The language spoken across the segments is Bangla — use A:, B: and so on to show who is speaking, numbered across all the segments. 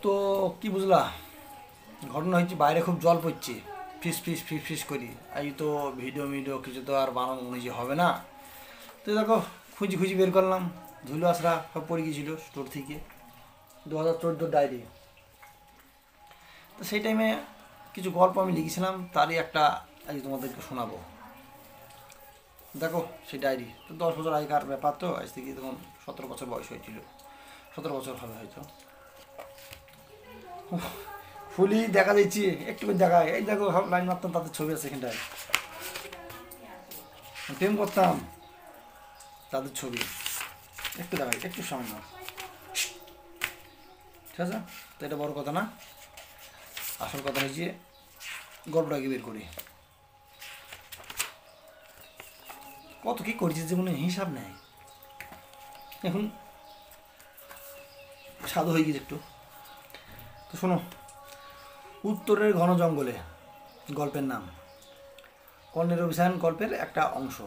A: তো কি বুঝলা, ঘটনা হচ্ছে বাইরে খুব জল পড়ছে, ফিস ফিস ফিস ফিস করি। এই তো ভিডিও মিডিও কিছু তো আর বানানো নিজে হবে না। তো দেখো, খুঁজি খুঁজি বের করলাম, ধুলো আসরা সব পড়ে গিয়েছিল স্টোর থেকে, 2014 ডায়েরি। তো সেই টাইমে কিছু গল্প আমি লিখেছিলাম, তারই একটা আজ তোমাদেরকে শোনাবো। দেখো সেই ডায়েরি তো 10 বছর আগেকার ব্যাপার, তো আজ থেকে তখন 17 বছর বয়স হয়েছিল, 17 বছর হবে হয়তো। ফুলি দেখা দিচ্ছি একটু করে দেখায়, এই দেখো সব লাইন মারতাম, তাদের ছবি আছে এখানটায়, প্রেম করতাম তাদের ছবি, একটু দেখাই একটু সামনে, ঠিক আছে? তো এটা বড় কথা না, আসল কথা হচ্ছে গল্পটাকে বের করি। কত কি করেছি জীবনে হিসাব নেয়, এখন সাধু হয়ে গেছে একটু। তো শোনো, উত্তরের ঘন জঙ্গলে গল্পের নাম, কর্ণের অভিযান গল্পের একটা অংশ।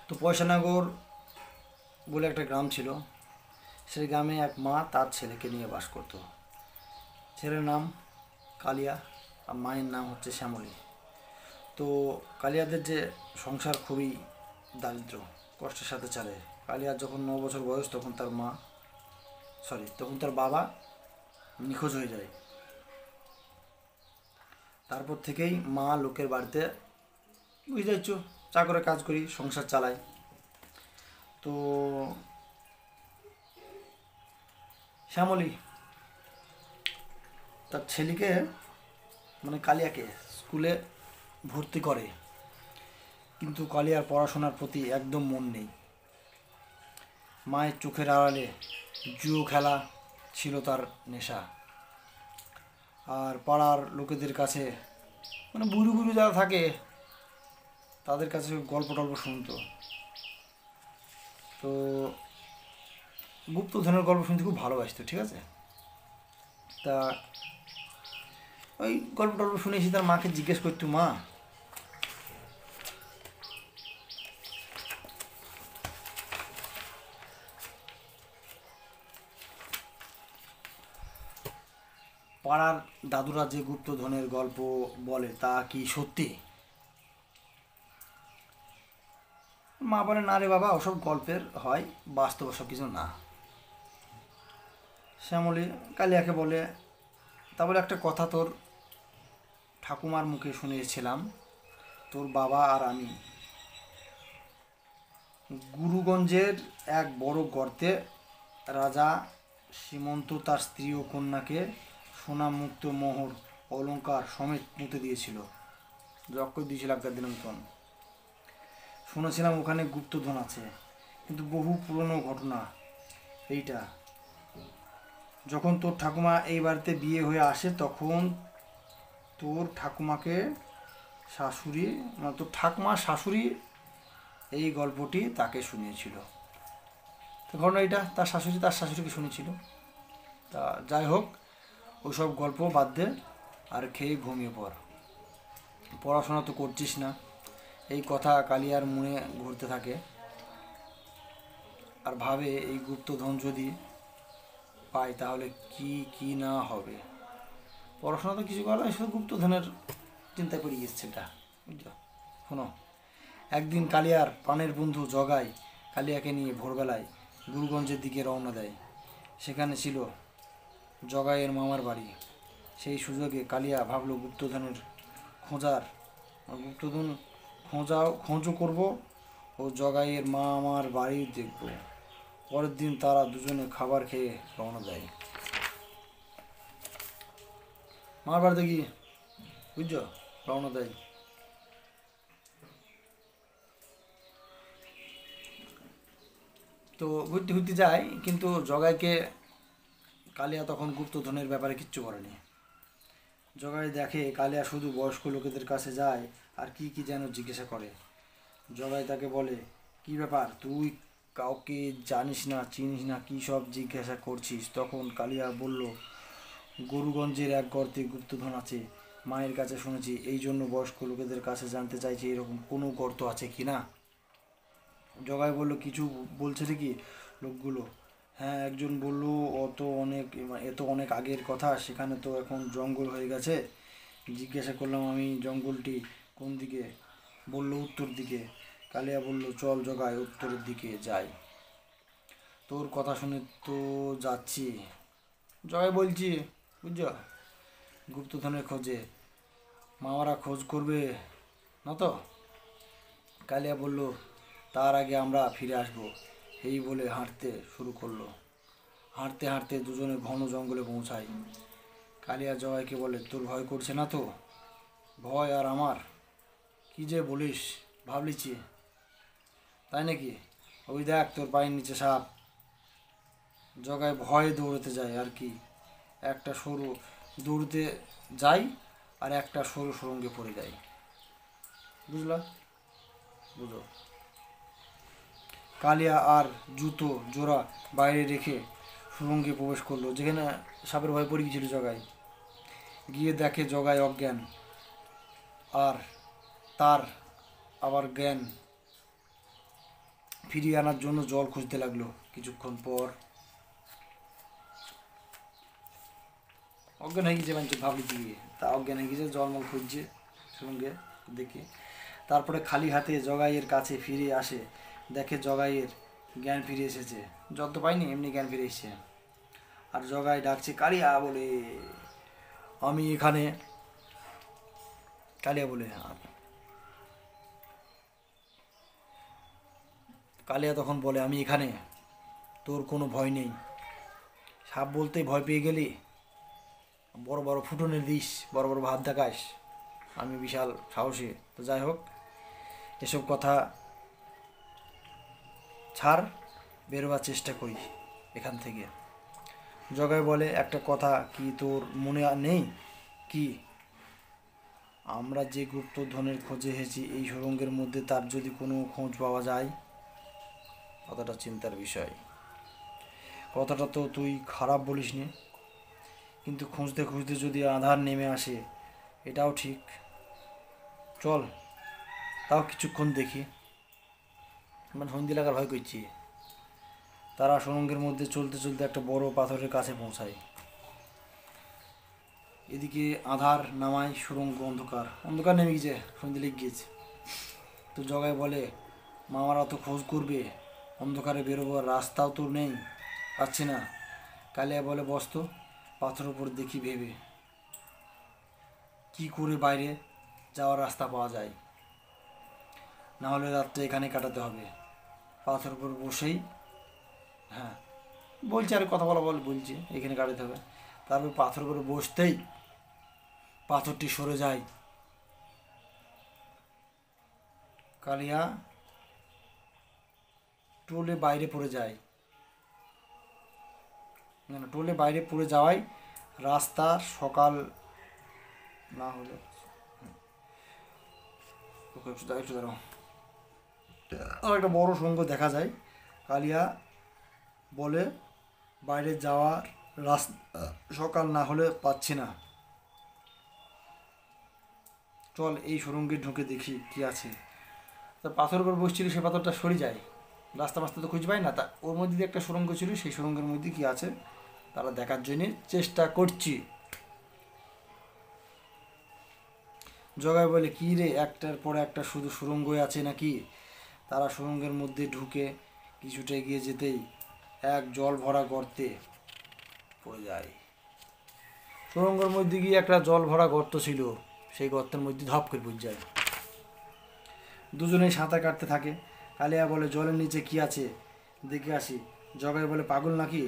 A: তো পয়সানগর বলে একটা গ্রাম ছিল, সেই গ্রামে এক মা তার ছেলেকে নিয়ে বাস করত। ছেলের নাম কালিয়া আর মায়ের নাম হচ্ছে শ্যামলী। তো কালিয়াদের যে সংসার খুবই দারিদ্র, কষ্টের সাথে চলে। কালিয়ার যখন 9 বছর বয়স তখন তার বাবা নিখোঁজ হয়ে যায়। তারপর থেকেই মা লোকের বাড়িতে, বুঝতে পারছো, চাকরে কাজ করি, সংসার চালায়। তো শ্যামলী তার ছেলেকে, মানে কালিয়াকে, স্কুলে ভর্তি করে, কিন্তু কালিয়ার পড়াশোনার প্রতি একদম মন নেই। মায়ের চোখের আড়ালে জুয়ো খেলা ছিল তার নেশা। আর পাড়ার লোকেদের কাছে, মানে বুড়ো বুড়ো যারা থাকে তাদের কাছে গল্প টল্প শুনতো। তো গুপ্তধনের গল্প শুনতে খুব ভালোবাসতো, ঠিক আছে? তা ওই গল্প টল্প শুনেছি, তার মাকে জিজ্ঞেস করতো, মা পাড়ার দাদুরা যে গুপ্তধনের গল্প বলে তা কি সত্যি? মা বলে, না রে বাবা, ওসব গল্পের হয়, বাস্তব সব কিছু না। শ্যামলী কালিয়াকে বলে, তা বলে একটা কথা তোর ঠাকুমার মুখে শুনেছিলাম, তোর বাবা আর আমি গুরুগঞ্জের এক বড় গর্তে রাজা সীমন্ত তার স্ত্রী ও কন্যাকে সোনা মুক্ত মোহর অলংকার সমেত পুঁতে দিয়েছিল, যজ্ঞ দিয়েছিল আগের দিনের মতন। শুনেছিলাম ওখানে গুপ্তধন আছে, কিন্তু বহু পুরনো ঘটনা এইটা। যখন তোর ঠাকুমা এই বাড়িতে বিয়ে হয়ে আসে, তখন তোর ঠাকুমাকে শাশুড়ি, মানে তোর ঠাকুমা শাশুড়ি এই গল্পটি তাকে শুনিয়েছিল। তো ঘটনা এটা, তার শাশুড়িকে শুনেছিল। তা যাই হোক, ওসব গল্প বাদ দে, আর খেয়ে ঘুমিয়ে পড়। পড়াশোনা তো করছিস না, এই কথা কালিয়ার মনে ঘুরতে থাকে, আর ভাবে এই গুপ্তধন যদি পাই তাহলে কি কি না হবে। পড়াশোনা তো কিছু করা, শুধু গুপ্তধনের চিন্তায় পড়ে গেছে এটা, বুঝলো? শোনো, একদিন কালিয়ার প্রাণের বন্ধু জগাই কালিয়াকে নিয়ে ভোরবেলায় গুরুগঞ্জের দিকে রওনা দেয়। সেখানে ছিল জগাইয়ের মামার বাড়ি। সেই সুযোগে কালিয়া ভাবলো গুপ্তধন খোঁজও করব ও জগাইয়ের মামার বাড়ি দেখব। পরের দিন তারা দুজনে খাবার খেয়ে রওনা দেয় মামার বাড়িতে গিয়ে, বুঝছো, রওনা দেয়। তো ঘুরতে ঘুরতে যায়, কিন্তু জগাইকে কালিয়া তখন গুপ্তধনের ব্যাপারে কিচ্ছু বলেনি। জগাই দেখে কালিয়া শুধু বয়স্ক লোকেদের কাছে যায় আর কি কি যেন জিজ্ঞাসা করে। জগাই তাকে বলে, কি ব্যাপার, তুই কাউকে জানিস না, চিনিস না, কী সব জিজ্ঞাসা করছিস? তখন কালিয়া বলল, গরুগঞ্জের এক গর্তে গুপ্তধন আছে, মায়ের কাছে শুনেছি, এই জন্য বয়স্ক লোকেদের কাছে জানতে চাইছি এরকম কোনো গর্ত আছে কি না। জগাই বলল, কিছু বলছে নাকি লোকগুলো? হ্যাঁ, একজন বলল এ তো অনেক আগের কথা, সেখানে তো এখন জঙ্গল হয়ে গেছে। জিজ্ঞাসা করলাম আমি, জঙ্গলটি কোন দিকে? বলল উত্তর দিকে। কালিয়া বলল, চল জগাই, উত্তরের দিকে যাই। তোর কথা শুনে তো যাচ্ছি, জগাই বলছি, বুঝছ, গুপ্তধনের খোঁজে। মামারা খোঁজ করবে না তো? কালিয়া বলল, তার আগে আমরা ফিরে আসব। এই বলে হাঁটতে শুরু করলো। হাঁটতে হাঁটতে দুজনে ঘন জঙ্গলে পৌঁছায়। কালিয়া জগাইকে বলে, তোর ভয় করছে না তো? ভয় আর আমার? কি যে বলিস, ভাবলিছি তাই নাকি? ওই দেখ, তোর পায়ের নিচে সাপ। জগাই ভয়ে দৌড়তে যায় আর কি। একটা সরু দৌড়তে যাই আর একটা সরু সুরঙ্গে পড়ে যায়। বুঝলা? বুঝো। কালিয়া আর জুতো জোড়া বাইরে রেখে সুরঙ্গে প্রবেশ করলো, যেখানে সাপের ভয় পড়ে গিয়েছিল জগাই। গিয়ে দেখে জগাই অজ্ঞান, আর তার আবার জ্ঞান ফিরিয়ে আনার জন্য জল খুঁজতে লাগলো। কিছুক্ষণ পর অজ্ঞান হয়ে গেছে, মানে ভাবলি দিয়ে তা অজ্ঞান হয়ে গেছে, জলমল খুঁজছে সুরঙ্গে দেখে। তারপরে খালি হাতে জগাইয়ের কাছে ফিরে আসে, দেখে জগাইয়ের জ্ঞান ফিরে এসেছে। জল তো পাইনি, এমনি জ্ঞান ফিরে এসেছে। আর জগাই ডাকছে, কালিয়া বলে, আমি এখানে। কালিয়া বলে, কালিয়া তখন বলে, আমি এখানে, তোর কোনো ভয় নেই। সাপ বলতেই ভয় পেয়ে গেলি? বড় বড় ফুটনের দিস, বড় বড় ভাব দেখাস, আমি বিশাল সাহসী। তো যাই হোক, এসব কথা ছাড়, বেরোবার চেষ্টা করি এখান থেকে। জগাই বলে, একটা কথা কি তোর মনে নেই? কি? আমরা যে গুপ্তধনের খোঁজে এসেছি এই সুড়ঙ্গের মধ্যে, তার যদি কোনো খোঁজ পাওয়া যায়? কথাটা চিন্তার বিষয়। কথাটা তো তুই খারাপ বলিসনি, কিন্তু খুঁজতে খুঁজতে যদি আধার নেমে আসে, এটাও ঠিক। চল, তাও কিছুক্ষণ দেখি। মানে সন্ধি লাগার ভয় করছি। তারা সুড়ঙ্গের মধ্যে চলতে চলতে একটা বড় পাথরের কাছে পৌঁছায়। এদিকে আধার নামায়, সুড়ঙ্গ অন্ধকার অন্ধকার নেমে গেছে, সন্ধে লেগে গিয়েছে। তো জগাই বলে, মামারা তো খোঁজ করবে, অন্ধকারে বেরোবার রাস্তাও তো নেই, পাচ্ছি না। কালিয়া বলে, বস তো, পাথরের উপর দেখি ভেবে কি করে বাইরে যাওয়ার রাস্তা পাওয়া যায়, না হলে রাতটা এখানে কাটাতে হবে। পাথরের উপর বসেই, হ্যাঁ বলছি, আর কথা বলছি এখানে কাটাতে হবে। তারপর পাথরের উপরে বসতেই পাথরটি সরে যায়। কালিয়া টোলে বাইরে পড়ে যায়, না না, টোলে বাইরে পড়ে যাওয়ায় রাস্তা সকাল না হলে, একটু দাঁড়াও, আর একটা বড় সঙ্গ দেখা যায়। কালিয়া বলে, বাইরে যাওয়ার রাস্তা সকাল না হলে পাচ্ছি না, চল এই সুড়ঙ্গে ঢুকে দেখি কি আছে। তা পাথর উপর বসছিল, সে পাথরটা সরে যায়, রাস্তা মাস্তা তো খুঁজে পায় না। তা ওর মধ্যে দিয়ে একটা সুড়ঙ্গ ছিল, সেই সুড়ঙ্গের মধ্যে কি আছে তারা দেখার জন্য চেষ্টা করছি। জগাই বলে, কী রে, একটার পর একটা শুধু সুড়ঙ্গই আছে নাকি? তারা সুড়ঙ্গের মধ্যে ঢুকে কিছুটা এগিয়ে যেতেই এক জল ভরা গর্তে পড়ে যায়। সুড়ঙ্গের মধ্যে গিয়ে একটা জল ভরা গর্ত ছিল, সেই গর্তের মধ্যে ধপ করে পড়ে যায়। দুজনেই সাঁতার কাটতে থাকে। কালিয়া বলে, জলের নিচে কি আছে দেখে আসি। জগাই বলে, পাগল নাকি,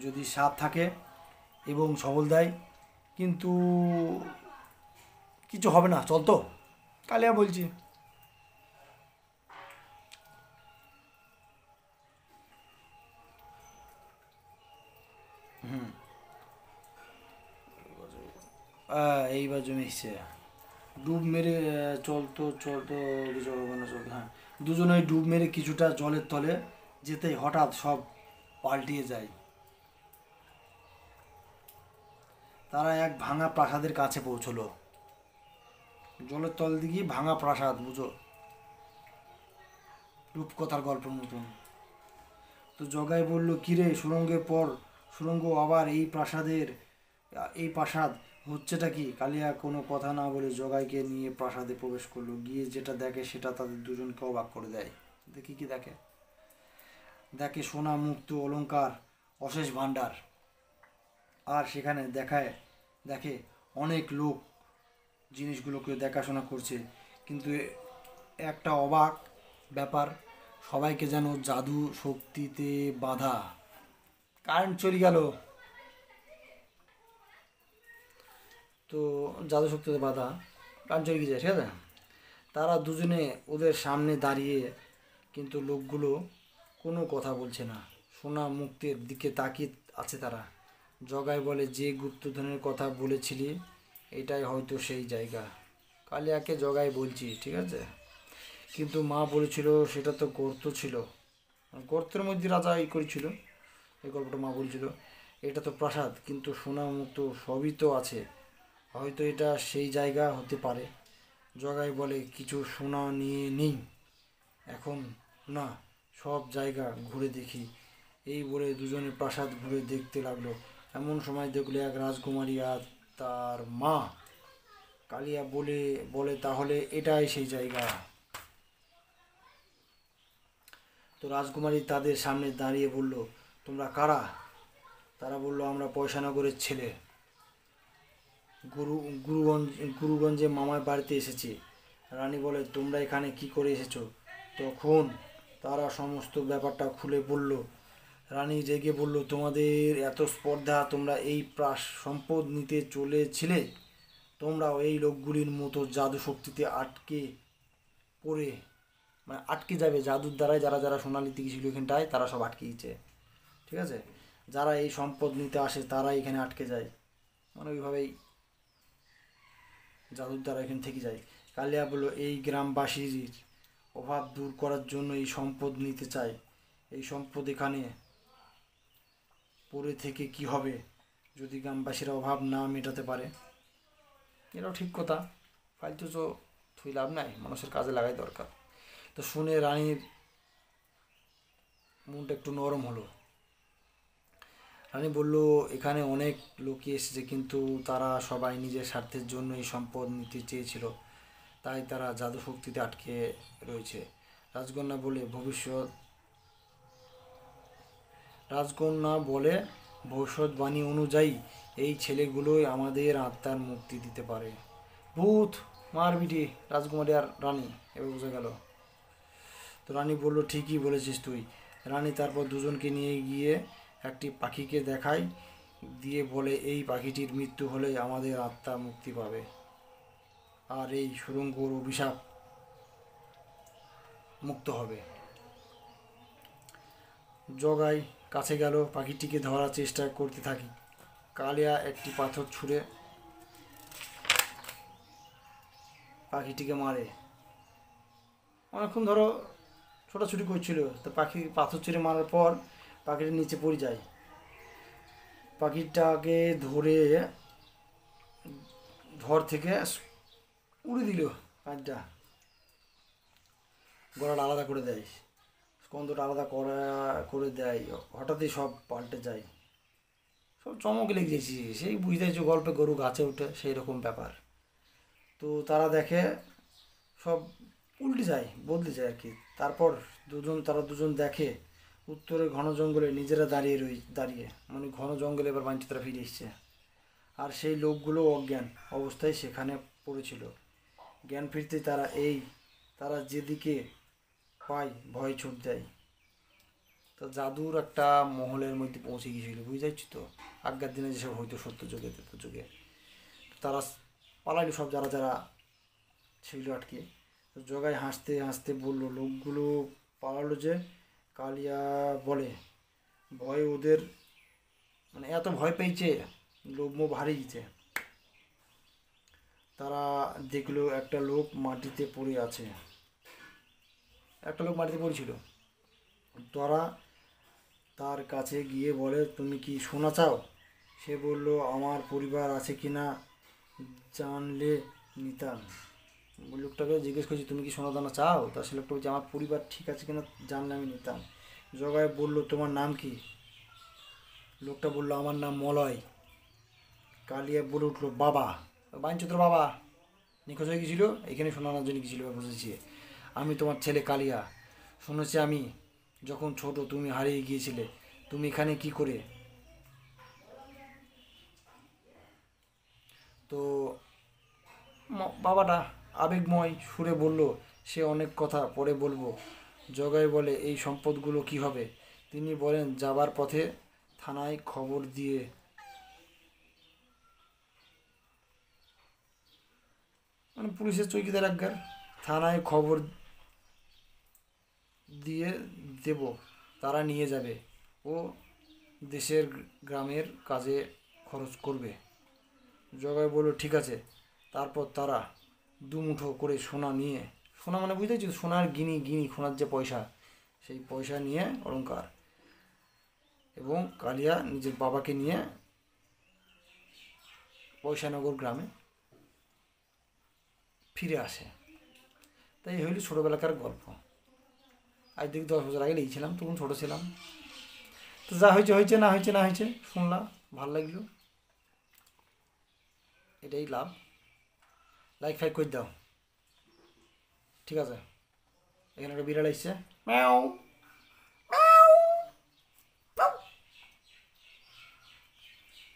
A: যদি সাপ থাকে এবং সবল দেয়, কিন্তু কিছু হবে না, চল তো। কালিয়া বলছি, এইবার জমে এসছে, ডুব মেরে চল তো, চল তো, কিছু হবে না, চল। হ্যাঁ, দুজনেই ডুব মেরে কিছুটা জলের তলে যেতেই হঠাৎ সব পাল্টিয়ে যায়। তারা এক ভাঙা প্রাসাদের কাছে পৌঁছলো। জলের তল দিকে ভাঙা প্রাসাদ, বুঝো, রূপকথার গল্পের মতন। তো জগাই বলল, কিরে, সুড়ঙ্গের পর সুড়ঙ্গ, আবার এই প্রাসাদ হচ্ছেটা কি? কালিয়া কোনো কথা না বলে জগাইকে নিয়ে প্রাসাদে প্রবেশ করলো। গিয়ে যেটা দেখে সেটা তাদের দুজনকে অবাক করে দেয়। দেখি কি দেখে? দেখে সোনা, মুক্ত, অলংকার, অশেষ ভাণ্ডার। আর সেখানে দেখে অনেক লোক জিনিসগুলোকে দেখাশোনা করছে। কিন্তু একটা অবাক ব্যাপার, সবাইকে যেন জাদু শক্তিতে বাধা। কারেন্ট চলে গেল। তো জাদু শক্তিতে বাধা, কারেন্ট চলে গিয়েছে, ঠিক আছে। তারা দুজনে ওদের সামনে দাঁড়িয়ে, কিন্তু লোকগুলো কোনো কথা বলছে না, সোনা মুক্তের দিকে তাকিয়ে আছে তারা। জগাই বলে, যে গুপ্তধনের কথা বলেছিলি এটাই হয়তো সেই জায়গা। কালিয়াকে জগাই বলছি, ঠিক আছে, কিন্তু মা বলেছিল সেটা তো গর্ত ছিল, গর্তের মধ্যে রাজা করেছিল, এই গল্পটা মা বলছিল। এটা তো প্রাসাদ, কিন্তু সোনা মুক্ত সবই তো আছে, হয়তো এটা সেই জায়গা হতে পারে। জগাই বলে, কিছু সোনা নিয়ে নেই এখন, না, সব জায়গা ঘুরে দেখি। এই বলে দুজনে প্রাসাদ ঘুরে দেখতে লাগলো। এমন সময় দেখলো এক রাজকুমারী আর তার মা। কালিয়া বলে তাহলে এটাই সেই জায়গা। তো রাজকুমারী তাদের সামনে দাঁড়িয়ে বলল, তোমরা কারা? তারা বলল, আমরা পয়সানগরের ছেলে, গুরু গুরুগঞ্জ গুরুগঞ্জে মামার বাড়িতে এসেছি। রানী বলে, তোমরা এখানে কি করে এসেছো? তখন তারা সমস্ত ব্যাপারটা খুলে বলল। রানী রেগে বলল, তোমাদের এত স্পর্ধা, তোমরা এই সম্পদ নিতে চলেছিলে? তোমরাও এই লোকগুলির মতো জাদু শক্তিতে পড়ে আটকে যাবে। জাদুর দ্বারাই যারা যারা সোনালি দিকে ছিল এখানটায়, তারা সব আটকে গেছে, ঠিক আছে। যারা এই সম্পদ নিতে আসে তারা এখানে আটকে যায়, মানে ওইভাবেই জাদুর দ্বারা এখানে থেকে যায়। কালিয়া বলল, এই গ্রামবাসীর অভাব দূর করার জন্য এই সম্পদ নিতে চাই। এই সম্পদ এখানে পড়ে থেকে কি হবে যদি গ্রামবাসীরা অভাব না মেটাতে পারে? এটাও ঠিক কথা, ফালতু তো থুই লাভ নাই, মানুষের কাজে লাগাই দরকার। তো শুনে রানীর মনটা একটু নরম হলো। রানী বলল, এখানে অনেক লোকই এসেছে, কিন্তু তারা সবাই নিজের স্বার্থের জন্য এই সম্পদ নিতে চেয়েছিল, তাই তারা জাদু শক্তিতে আটকে রয়েছে। রাজকন্যা বলে ভবিষ্যৎবাণী অনুযায়ী এই ছেলেগুলোই আমাদের আত্মার মুক্তি দিতে পারে। ভূত মারবিটি রাজকুমারী আর রানী, এবার বোঝা গেল। তো রানী বলল, ঠিকই বলেছিস তুই। রানী তারপর দুজনকে নিয়ে গিয়ে একটি পাখিকে দেখায়, দিয়ে বলে, এই পাখিটির মৃত্যু হলে আমাদের আত্মা মুক্তি পাবে আর এই সুড়ঙ্গর অভিশাপ মুক্ত হবে। জগাই কাছে গেল, পাখিটিকে ধরার চেষ্টা করতে থাকি। কালিয়া একটি পাথর ছুঁড়ে পাখিটিকে মারে। অনেকক্ষণ ধরো ছোটাছুটি করছিল, তো পাখি পাথর ছুঁড়ে মারার পর পাখিটা নিচে পড়ে যায়। পাখিটাকে ধরে ধর থেকে উড়ে দিল, পাখিটা গলাটা আলাদা করে দেয়, স্কন্ধটা আলাদা করে দেয়। হঠাৎই সব পাল্টে যায়, সব চমক লেগেছি। সেই বুঝতেছি গল্পে গরু গাছে ওঠে, সেই রকম ব্যাপার। তো তারা দেখে সব উল্টে যায়, বদলে যায় আর কি। তারপর তারা দুজন দেখে উত্তরে ঘন জঙ্গলে নিজেরা দাঁড়িয়ে, মানে ঘন জঙ্গলে এবার বাঞ্চিত তারা ফিরে এসছে। আর সেই লোকগুলো অজ্ঞান অবস্থায় সেখানে পড়েছিল। জ্ঞান ফিরতে তারা যেদিকে পায় ভয় ছুট দেয়। তো জাদুর একটা মহলের মধ্যে পৌঁছে গিয়েছিল, বুঝতে পারছি তো, আগের দিনে যেসব হয়তো সত্য যুগে যুগে। তারা পালাইল সব, যারা যারা ছিল আটকে। তো জগাই হাসতে হাসতে বলল, লোকগুলো পালালো যে? কালিয়া বলে, ভয় ওদের, মানে এত ভয় পেয়েছে, লোভ মোহ হারিয়েছে। তারা দেখলো একটা লোক মাটিতে পড়ে আছে, একটা লোক মাটিতে পড়েছিল। তারা তার কাছে গিয়ে বলে, তুমি কি সোনা চাও? সে বলল, আমার পরিবার আছে কি না জানলে নিতাম। লোকটাকে জিজ্ঞেস করছি, তুমি কি সোনা দানা চাও? তা সে লোকটা বলছে, আমার পরিবার ঠিক আছে কিনা জানলে আমি নিতাম। জগাই বলল, তোমার নাম কি? লোকটা বলল, আমার নাম মলয়। কালিয়া বলে উঠলো, বাবা বাইনচোদ্র বাবা নিখোঁজ হয়ে গেছিল, এখানে শোনানোর জন্য গেছিল বুঝেছি। আমি তোমার ছেলে কালিয়া। শুনেছি আমি যখন ছোট তুমি হারিয়ে গিয়েছিলে। তুমি এখানে কি করে? তো বাবাটা আবেগময় সুরে বলল, সে অনেক কথা পরে বলবো। জগাই বলে, এই সম্পদগুলো কি হবে? তিনি বলেন, যাবার পথে থানায় খবর দিয়ে, মানে পুলিশের চৌকিদার একগার, থানায় খবর দিয়ে দেব, তারা নিয়ে যাবে ও দেশের গ্রামের কাজে খরচ করবে। জগাই বলল, ঠিক আছে। তারপর তারা দুমুঠো করে সোনা নিয়ে, সোনা মানে বুঝতেছি সোনার গিনি গিনি সোনার যে পয়সা, সেই পয়সা নিয়ে অলংকার এবং কালিয়া নিজের বাবাকে নিয়ে পয়সানগর গ্রামে ফিরে আসে। তাই এই হইল ছোটোবেলাকার গল্প। আজ থেকে 10 বছর আগে লিখছিলাম, তখন ছোটো ছিলাম। তো যা হয়েছে হয়েছে, না হয়েছে না হয়েছে, শুনলাম ভাল লাগলো, এটাই লাভ। লাইক ফাইক করে দাও, ঠিক আছে? এখানে একটা বিড়াল এসছে, ম্যাও ম্যাও,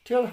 A: ঠিক আছে।